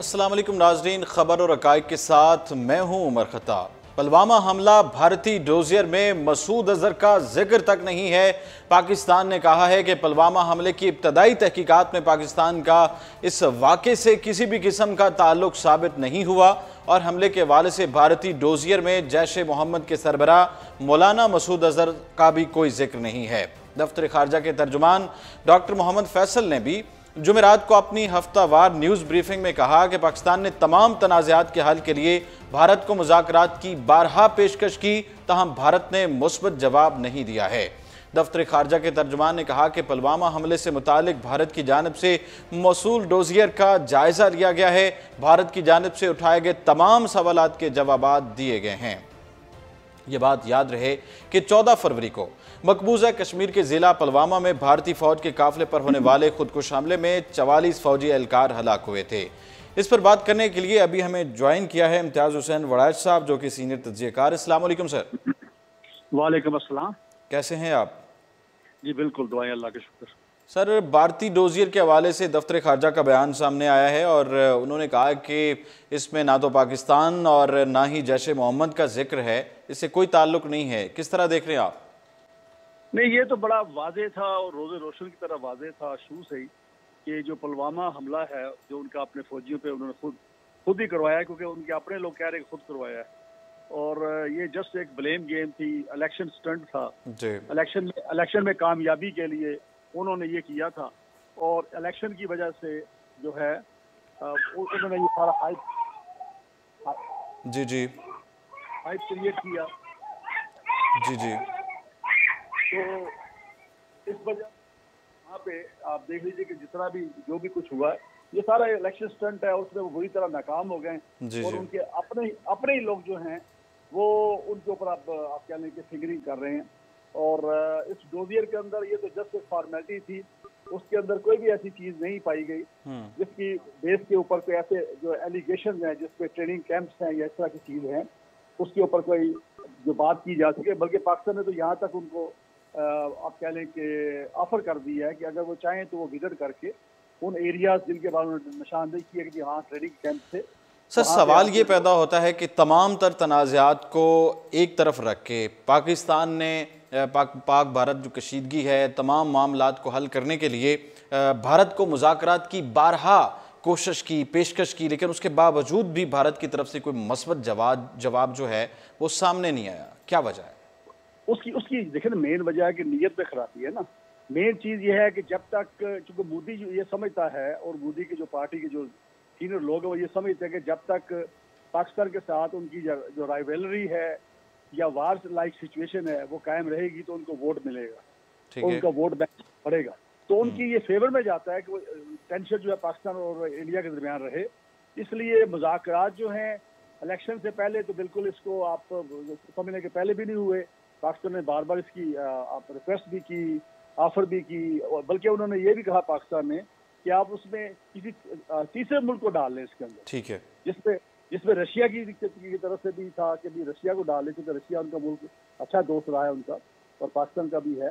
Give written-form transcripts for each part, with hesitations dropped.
अस्सलाम वालेकुम नाज़रीन, खबर और हक़ाइक़ के साथ मैं हूं उमर खत्ताब। पुलवामा हमला भारतीय डोजियर में मसूद अजहर का जिक्र तक नहीं है। पाकिस्तान ने कहा है कि पुलवामा हमले की इब्तदाई तहकीकात में पाकिस्तान का इस वाक़े से किसी भी किस्म का ताल्लुक साबित नहीं हुआ और हमले के हवाले से भारतीय डोजियर में जैश ए मोहम्मद के सरबराह मौलाना मसूद अजहर का भी कोई जिक्र नहीं है। दफ्तर खारजा के तर्जुमान डॉक्टर मोहम्मद फैसल ने भी जुमेरात को अपनी हफ्तावार न्यूज़ ब्रीफिंग में कहा कि पाकिस्तान ने तमाम तनाज़ात के हल के लिए भारत को मुज़ाकरात की बारहा पेशकश की, तहम भारत ने मुस्बत जवाब नहीं दिया है। दफ्तर खारजा के तर्जुमान ने कहा कि पुलवामा हमले से मुतालिक भारत की जानिब से मौसूल डोजियर का जायज़ा लिया गया है। भारत की जानिब से उठाए गए तमाम सवालात के जवाबात दिए गए हैं। ये बात याद रहे कि 14 फरवरी को मकबूजा कश्मीर के ज़िला पुलवामा में भारतीय फ़ौज के काफ़िले पर होने वाले खुदकुश हमले में 44 फ़ौजी एहलकार हलाक हुए थे। इस पर बात करने के लिए अभी हमें ज्वाइन किया है इम्तियाज़ हुसैन वड़ाइच साहब, जो कि सीनियर तज्ज़ियाकार। अस्सलाम वालेकुम सर। वालेकुम अस्सलाम। कैसे हैं आप? जी बिल्कुल, दुआएं अल्लाह के शुक्र। सर, भारतीय डोजियर के हवाले से दफ्तर खारजा का बयान सामने आया है और उन्होंने कहा कि इसमें ना तो पाकिस्तान और ना ही जैश ए मोहम्मद का जिक्र है, इससे कोई ताल्लुक नहीं है। किस तरह देख रहे हैं आप? नहीं, ये तो बड़ा वाज़ेह था और रोज़े रोशन की तरह वाज़ेह था शुरू से ही कि जो पुलवामा हमला है, जो उनका अपने फौजियों पे उन्होंने खुद ही करवाया, क्योंकि उनके अपने लोग कह रहे खुद करवाया है। और ये जस्ट एक ब्लेम गेम थी, इलेक्शन स्टंट था। इलेक्शन में कामयाबी के लिए उन्होंने ये किया था और इलेक्शन की वजह से जो है उन्होंने ये सारा हाइप क्रिएट किया। तो इस वजह यहाँ पे आप देख लीजिए कि जितना भी जो भी कुछ हुआ है, ये सारा इलेक्शन स्टंट है, उसमें वो बुरी तरह नाकाम हो गए और उनके अपने ही लोग जो हैं वो उनके ऊपर आप कह लें कि फिंगरिंग कर रहे हैं। और इस डोजियर के अंदर ये तो जस्ट एक फॉर्मेलिटी थी, उसके अंदर कोई भी ऐसी चीज नहीं पाई गई जिसकी बेस के ऊपर कोई ऐसे जो एलिगेशन है, जिसपे ट्रेनिंग कैंप्स हैं या इस तरह की चीज है, उसके ऊपर कोई जो बात की जा सके। बल्कि पाकिस्तान ने तो यहाँ तक उनको आप कह लें कि ऑफर कर दिया है कि अगर वो चाहें तो वो विजिट करके उन एरियाज जिनके बारे में निशानदेही की है कि हाँ ट्रेनिंग कैंप थे। सर, सवाल ये पैदा होता है कि तमाम तर तनाज़ात को एक तरफ रख के पाकिस्तान ने पाक भारत जो कशीदगी है, तमाम मामलात को हल करने के लिए भारत को मुज़ाकरात की बारहा कोशिश की, पेशकश की, लेकिन उसके बावजूद भी भारत की तरफ से कोई मस्बत जवाब जो है वो सामने नहीं आया। क्या वजह है उसकी? देखिए ना, मेन वजह है कि नीयत में खराबी है ना। मेन चीज ये है कि जब तक, चूंकि मोदी ये समझता है और मोदी की जो पार्टी के जो सीनियर लोग हैं वो ये समझते हैं कि जब तक पाकिस्तान के साथ उनकी जो राइवलरी है या वार लाइक सिचुएशन है वो कायम रहेगी तो उनको वोट मिलेगा, उनका वोट बैंक बढ़ेगा। तो उनकी ये फेवर में जाता है कि वो टेंशन जो है पाकिस्तान और इंडिया के दरमियान रहे। इसलिए मुज़ाकरात जो हैं इलेक्शन से पहले तो बिल्कुल इसको आप समझने के पहले भी नहीं हुए। पाकिस्तान ने बार बार इसकी आप रिक्वेस्ट भी की, ऑफर भी की, और बल्कि उन्होंने ये भी कहा पाकिस्तान ने कि आप उसमें किसी तीसरे मुल्क को डाल लें इसके अंदर, ठीक है, जिसमें रशिया की तरफ से भी था कि भी रशिया को डाल लें, क्योंकि रशिया उनका मुल्क अच्छा दोस्त रहा है उनका और पाकिस्तान का भी है।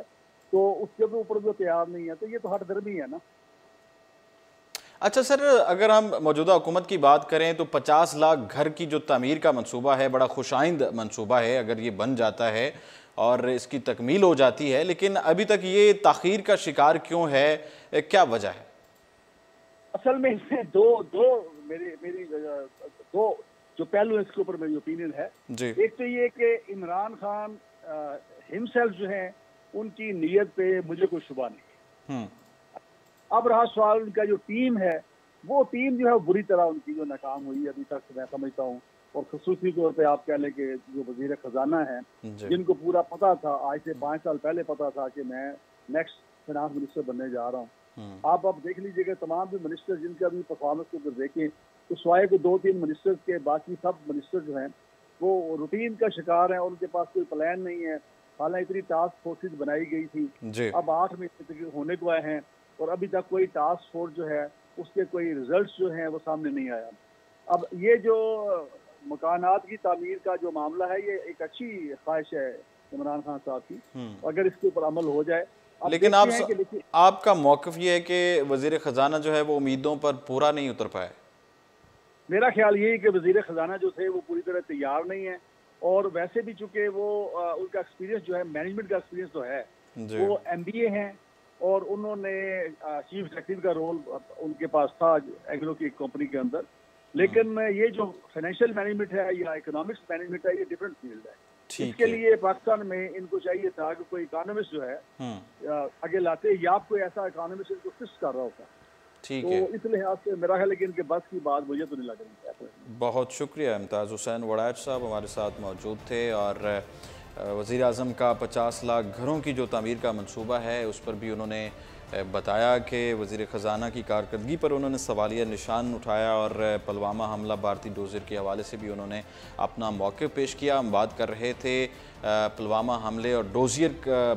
तो उसके ऊपर वो तैयार नहीं है, तो ये तो हट दर्मी है ना। अच्छा सर, अगर हम मौजूदा हुकूमत की बात करें तो 50 लाख घर की जो तामीर का मंसूबा है, बड़ा खुशाइंद मंसूबा है। अगर ये बन जाता है और इसकी तकमील हो जाती है, लेकिन अभी तक ये ताख़ीर का शिकार क्यों है, क्या वजह है? असल में इसमें दो मेरी दो जो पहलू इसके ऊपर मेरी ओपिनियन है जी। एक तो ये कि इमरान खान हिमसेल्फ जो है उनकी नीयत पे मुझे कोई शुबा नहीं। अब रहा सवाल उनका जो टीम है, वो टीम जो है बुरी तरह उनकी जो नाकाम हुई अभी तक मैं समझता हूँ। और खसूसी तौर पे आप कह लें कि जो वजीर खजाना है, जिनको पूरा पता था, आज से 5 साल पहले पता था कि मैं नेक्स्ट फाइनेंस मिनिस्टर बनने जा रहा हूँ। आप देख लीजिएगा तमाम भी मिनिस्टर जिनका भी परफॉर्मेंस को देखें तो स्वाय को 2-3 मिनिस्टर्स के बाकी सब मिनिस्टर जो हैं वो रूटीन का शिकार हैं और उनके पास कोई प्लान नहीं है। हालांकि इतनी टास्क फोर्सेज बनाई गई थी, अब 8 महीने होने को आए हैं और अभी तक कोई टास्क फोर्स जो है उसके कोई रिजल्ट्स जो हैं वो सामने नहीं आया। अब ये जो मकानात की तामीर का जो मामला है, ये एक अच्छी ख्वाहिश है इमरान खान साहब की, अगर इसके ऊपर अमल हो जाए। लेकिन आपका मौक़िफ़ ये है कि वज़ीर ख़जाना जो है वो उम्मीदों पर पूरा नहीं उतर पाए। मेरा ख्याल यही कि वजीर खजाना जो थे वो पूरी तरह तैयार नहीं है, और वैसे भी चूंकि वो उनका एक्सपीरियंस जो है, मैनेजमेंट का एक्सपीरियंस तो है, वो MBA हैं और उन्होंने चीफ एग्जीक्यूटिव का रोल उनके पास था एग्रो की कंपनी के अंदर, लेकिन ये जो फाइनेंशियल मैनेजमेंट है या इकोनॉमिक्स मैनेजमेंट है, ये डिफरेंट फील्ड है। इसके लिए पाकिस्तान में इनको चाहिए था कि कोई इकोनॉमिस्ट जो है आगे लाते, या कोई ऐसा इकोनॉमिस्ट इनको फिक्स कर रहा होता। ठीक है, तो इस लिहाज से मेरा ख्याल है कि इनके बस की बात मुझे तो नहीं लग रही। बहुत शुक्रिया। इम्तियाज़ हुसैन वड़ैच साहब हमारे साथ मौजूद थे, और वज़ीर आज़म का 50 लाख घरों की जो तामीर का मंसूबा है उस पर भी उन्होंने बताया कि वज़ीर ख़जाना की कारकर्दगी पर उन्होंने सवालिया निशान उठाया, और पुलवामा हमला भारतीय डोज़र के हवाले से भी उन्होंने अपना मौक़िफ़ पेश किया। हम बात कर रहे थे पुलवामा हमले और डोज़ियर,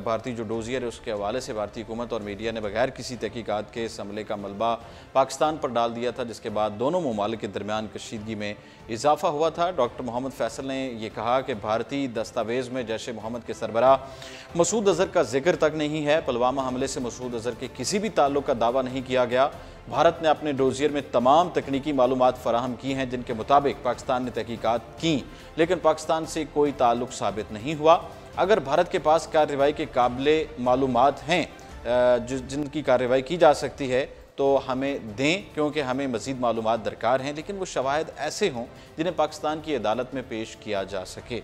भारतीय जो डोज़ियर है उसके हवाले से भारतीय हुकूमत और मीडिया ने बगैर किसी तहकीकात के इस हमले का मलबा पाकिस्तान पर डाल दिया था, जिसके बाद दोनों ममालिक के दरमियान कशीदगी में इजाफा हुआ था। डॉक्टर मोहम्मद फैसल ने यह कहा कि भारतीय दस्तावेज़ में जैश ए मोहम्मद के सरबराह मसूद अज़हर का जिक्र तक नहीं है। पुलवामा हमले से मसूद अज़हर के किसी भी ताल्लुक़ का दावा नहीं किया गया। भारत ने अपने डोज़ियर में तमाम तकनीकी मालूमात फराहम की हैं जिनके मुताबिक पाकिस्तान ने तहकीकात की, लेकिन पाकिस्तान से कोई ताल्लुक़ साबित नहीं हुआ। अगर भारत के पास कार्रवाई के काबिले मालूमात हैं जिनकी कार्रवाई की जा सकती है तो हमें दें, क्योंकि हमें मज़ीद मालूमात दरकार हैं, लेकिन वो शवाहिद ऐसे हों जिन्हें पाकिस्तान की अदालत में पेश किया जा सके।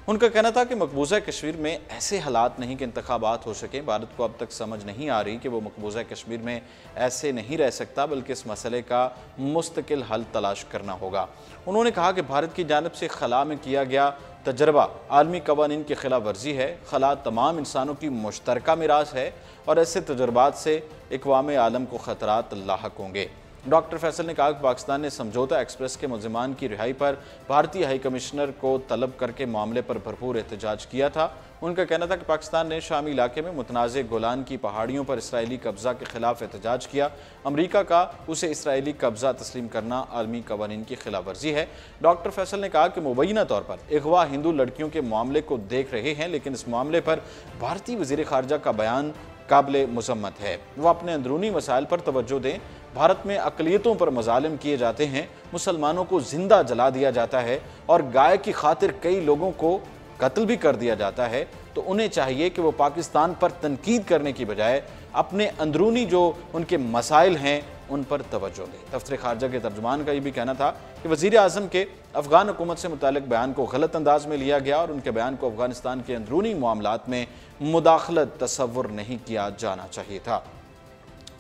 उनका कहना था कि मकबूजा कश्मीर में ऐसे हालात नहीं कि इंतखाबात हो सकें। भारत को अब तक समझ नहीं आ रही कि वो मकबूजा कश्मीर में ऐसे नहीं रह सकता, बल्कि इस मसले का मुस्तकिल हल तलाश करना होगा। उन्होंने कहा कि भारत की जानिब से खला में किया गया तजर्बा आलमी कवानीन की खिलाफ वर्जी है। खला तमाम इंसानों की मुश्तरका मिरास है और ऐसे तजर्बात से इक़वाम आलम को ख़तरात लाहक होंगे। डॉक्टर फैसल ने कहा कि पाकिस्तान ने समझौता एक्सप्रेस के मुलजिमान की रिहाई पर भारतीय हाई कमिश्नर को तलब करके मामले पर भरपूर एहतजाज किया था। उनका कहना था कि पाकिस्तान ने शामी इलाके में मुतनाज़ गोलान की पहाड़ियों पर इसराइली कब्ज़ा के खिलाफ एहतजाज किया। अमरीका का उसे इसराइली कब्ज़ा तस्लीम करना आलमी कवानीन की खिलाफ वर्जी है। डॉक्टर फैसल ने कहा कि मुबैना तौर पर अगवा हिंदू लड़कियों के मामले को देख रहे हैं, लेकिन इस मामले पर भारतीय वज़ीर ख़ारजा का बयान काबिल मुज़म्मत है। वो अपने अंदरूनी मसाइल पर तवज्जो दें। भारत में अक़लियतों पर मज़ालिम किए जाते हैं, मुसलमानों को जिंदा जला दिया जाता है और गाय की खातिर कई लोगों को कत्ल भी कर दिया जाता है, तो उन्हें चाहिए कि वो पाकिस्तान पर तनकीद करने की बजाय अपने अंदरूनी जो उनके मसाइल हैं उन पर तवज्जो दें। दफ्तर ख़ारजा के तर्जुमान का ये भी कहना था कि वज़ीर आज़म के अफ़गान हुकूमत से मुतालिक बयान को गलत अंदाज में लिया गया और उनके बयान को अफ़गानिस्तान के अंदरूनी मामलात में मुदाखलत तसव्वुर नहीं किया जाना चाहिए था।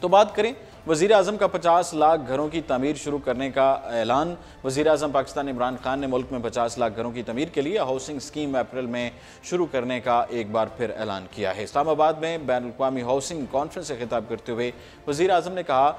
तो बात करें वज़ीर आज़म का 50 लाख घरों की तमीर शुरू करने का ऐलान। वज़ीर आज़म पाकिस्तान इमरान खान ने मुल्क में 50 लाख घरों की तमीर के लिए हाउसिंग स्कीम अप्रैल में शुरू करने का एक बार फिर ऐलान किया है। इस्लामाबाद में बैनुल-अक़वामी हाउसिंग कॉन्फ्रेंस से खिताब करते हुए वज़ीर आज़म ने कहा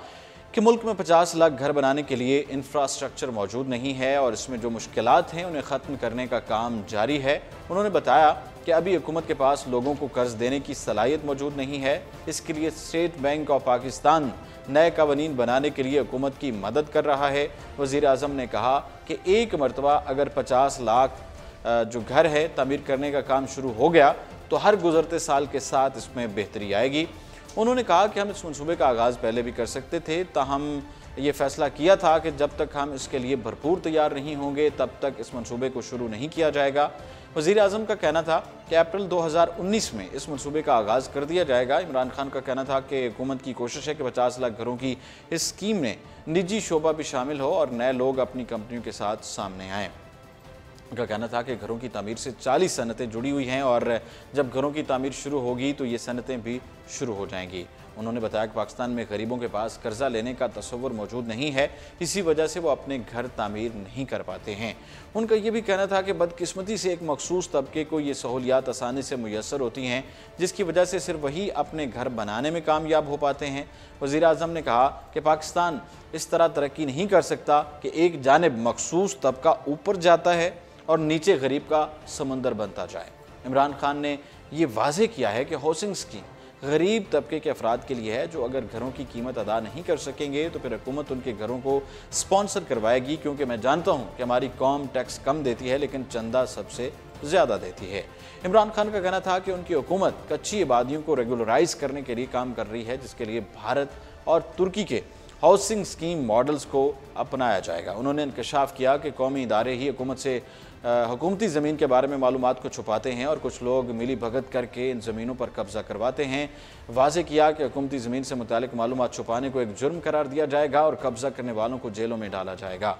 कि मुल्क में 50 लाख घर बनाने के लिए इंफ्रास्ट्रक्चर मौजूद नहीं है और इसमें जो मुश्किलात हैं उन्हें ख़त्म करने का काम जारी है। उन्होंने बताया कि अभी हुकूमत के पास लोगों को कर्ज देने की सलाहियत मौजूद नहीं है। इसके लिए स्टेट बैंक ऑफ पाकिस्तान नए कवानीन बनाने के लिए हुकूमत की मदद कर रहा है। वज़ीर आज़म ने कहा कि एक मरतबा अगर 50 लाख जो घर है तमीर करने का काम शुरू हो गया तो हर गुज़रते साल के साथ इसमें बेहतरी आएगी। उन्होंने कहा कि हम इस मनसूबे का आगाज़ पहले भी कर सकते थे, ताहम ये फ़ैसला किया था कि जब तक हम इसके लिए भरपूर तैयार नहीं होंगे तब तक इस मनसूबे को शुरू नहीं किया जाएगा। वज़ीर आज़म का कहना था कि अप्रैल 2019 में इस मनसूबे का आगाज़ कर दिया जाएगा। इमरान खान का कहना था कि हुकूमत की कोशिश है कि 50 लाख घरों की इस स्कीम में निजी शोबा भी शामिल हो और नए लोग अपनी कंपनियों के साथ सामने आएँ। उनका कहना था कि घरों की तामीर से 40 सनतें जुड़ी हुई हैं और जब घरों की तामीर शुरू होगी तो ये सनतें भी शुरू हो जाएंगी। उन्होंने बताया कि पाकिस्तान में गरीबों के पास कर्जा लेने का तसव्वुर मौजूद नहीं है, इसी वजह से वो अपने घर तामीर नहीं कर पाते हैं। उनका ये भी कहना था कि बदकिस्मती से एक मखसूस तबके को ये सहूलियात आसानी से मुयस्सर होती हैं, जिसकी वजह से सिर्फ वही अपने घर बनाने में कामयाब हो पाते हैं। वज़ीर आज़म ने कहा कि पाकिस्तान इस तरह तरक्की नहीं कर सकता कि एक जानिब मखसूस तबका ऊपर जाता है और नीचे गरीब का समंदर बनता जाए। इमरान खान ने ये वाज़ेह किया है कि हाउसिंग स्कीम गरीब तबके के अफराद के लिए है जो अगर घरों की कीमत अदा नहीं कर सकेंगे तो फिर हुकूमत उनके घरों को स्पॉन्सर करवाएगी, क्योंकि मैं जानता हूँ कि हमारी कौम टैक्स कम देती है लेकिन चंदा सबसे ज़्यादा देती है। इमरान खान का कहना था कि उनकी हुकूमत कच्ची आबादियों को रेगुलराइज करने के लिए काम कर रही है, जिसके लिए भारत और तुर्की के हाउसिंग स्कीम मॉडल्स को अपनाया जाएगा। उन्होंने इंकशाफ किया कि कौमी इदारे ही हुकूमत से हुकूमती ज़मीन के बारे में मालूमात को छुपाते हैं और कुछ लोग मिली भगत करके इन ज़मीनों पर कब्जा करवाते हैं। वाज़े किया कि हुकूमती ज़मीन से मुतालिक मालूमात छुपाने को एक जुर्म करार दिया जाएगा और कब्जा करने वालों को जेलों में डाला जाएगा।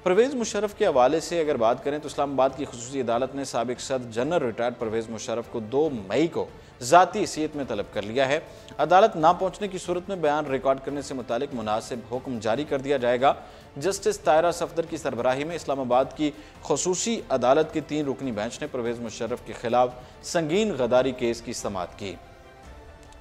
परवेज़ मुशर्रफ के हवाले से अगर बात करें तो इस्लामाबाद की खुसूसी अदालत ने साबिक सदर जनरल रिटायर्ड परवेज़ मुशर्रफ को 2 मई को ज़ाती हैसियत में तलब कर लिया है। अदालत ना पहुंचने की सूरत में बयान रिकॉर्ड करने से मुतालिक मुनासिब हुक्म जारी कर दिया जाएगा। जस्टिस तायरा सफदर की सरबराही में इस्लामाबाद की खुसूसी अदालत की 3 रुकनी बेंच ने परवेज़ मुशर्रफ के खिलाफ संगीन गद्दारी केस की समाअत की।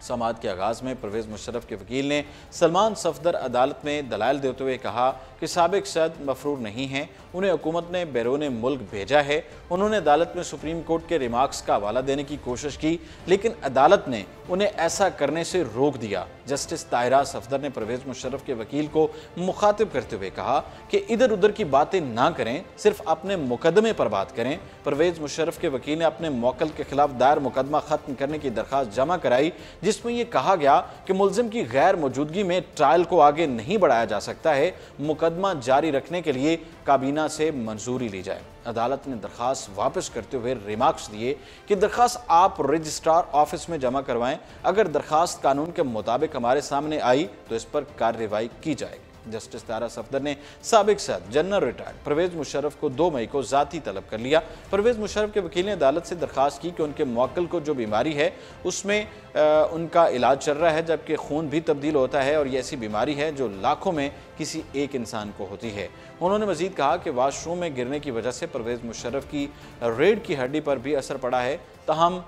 समाअत के आगाज़ में परवेज़ मुशर्रफ के वकील ने सलमान सफदर अदालत में दलाइल देते हुए कहा कि साबिक सदर मफरूर नहीं हैं, उन्हें हुकूमत ने बैरून मुल्क भेजा है। उन्होंने अदालत में सुप्रीम कोर्ट के रिमार्क्स का हवाला देने की कोशिश की, लेकिन अदालत ने उन्हें ऐसा करने से रोक दिया। जस्टिस ताहिरा सफदर ने परवेज़ मुशर्रफ के वकील को मुखातिब करते हुए कहा कि इधर उधर की बातें ना करें, सिर्फ अपने मुकदमे पर बात करें। परवेज़ मुशर्रफ के वकील ने अपने मौकल के खिलाफ दायर मुकदमा खत्म करने की दरख्वास्त जमा कराई, जिसमें यह कहा गया कि मुल्जिम की गैर मौजूदगी में ट्रायल को आगे नहीं बढ़ाया जा सकता है, मुकदमा जारी रखने के लिए काबीना से मंजूरी ली जाए। अदालत ने दरख्वास्त वापस करते हुए रिमार्क्स दिए कि दरख्वास्त आप रजिस्ट्रार ऑफिस में जमा करवाएं। अगर दरख्वास्त कानून के मुताबिक हमारे सामने आई तो इस पर कार्रवाई की जाएगी। जस्टिस तारा सफदर ने साबिक सदर जनरल रिटायर्ड परवेज़ मुशर्रफ को 2 मई को ज़ाती तलब कर लिया। परवेज़ मुशर्रफ के वकील ने अदालत से दरख्वास्त की कि उनके मौक्किल को जो बीमारी है उसमें उनका इलाज चल रहा है, जबकि खून भी तब्दील होता है और ये ऐसी बीमारी है जो लाखों में किसी एक इंसान को होती है। उन्होंने मजीद कहा कि वाशरूम में गिरने की वजह से परवेज़ मुशर्रफ की रीढ़ की हड्डी पर भी असर पड़ा है, तहम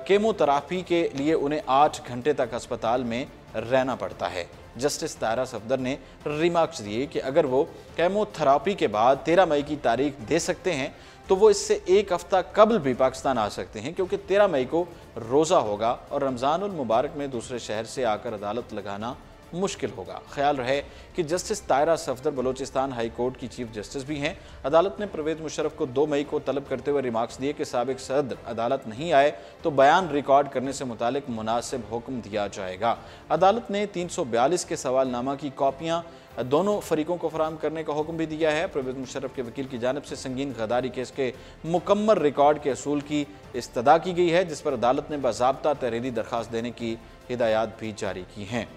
केमोथेरापी के लिए उन्हें 8 घंटे तक अस्पताल में रहना पड़ता है। जस्टिस तारा सफदर ने रिमार्क्स दिए कि अगर वो केमोथेरापी के बाद 13 मई की तारीख दे सकते हैं तो वो इससे 1 हफ्ता कबल भी पाकिस्तान आ सकते हैं, क्योंकि 13 मई को रोज़ा होगा और रमज़ानुल मुबारक में दूसरे शहर से आकर अदालत लगाना मुश्किल होगा। ख्याल रहे कि justice तायरा Safdar Balochistan high court की चीफ जस्टिस भी हैं। अदालत ने परवेज़ मुशर्रफ को 2 मई को तलब करते हुए रिमार्क्स दिए कि साबिक सदर अदालत नहीं आए तो बयान रिकॉर्ड करने से मुतालिक मुनासिब हुक्म दिया जाएगा। अदालत ने 342 के सवालनामा की कॉपियाँ दोनों फरीकों को फराहम करने का हुक्म भी दिया है। परवेज़ मुशर्रफ के वकील की जानिब से संगीन गद्दारी केस के मुकम्मल रिकॉर्ड के असूल की इस्तदा की गई है, जिस पर अदालत ने बाज़ाब्ता तहरीरी दरख्वास्त देने की हिदायत भी जारी की हैं।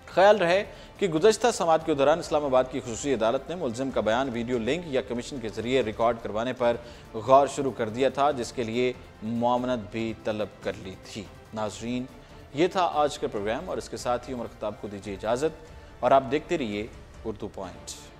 ख्याल रहे कि गुज़श्ता समाअत के दौरान इस्लामाबाद की खुसूसी अदालत ने मुल्ज़िम का बयान वीडियो लिंक या कमीशन के ज़रिए रिकॉर्ड करवाने पर गौर शुरू कर दिया था, जिसके लिए मुआवनत भी तलब कर ली थी। नाज़रीन, ये था आज का प्रोग्राम और इसके साथ ही उमर खताब को दीजिए इजाज़त और आप देखते रहिए उर्दू पॉइंट।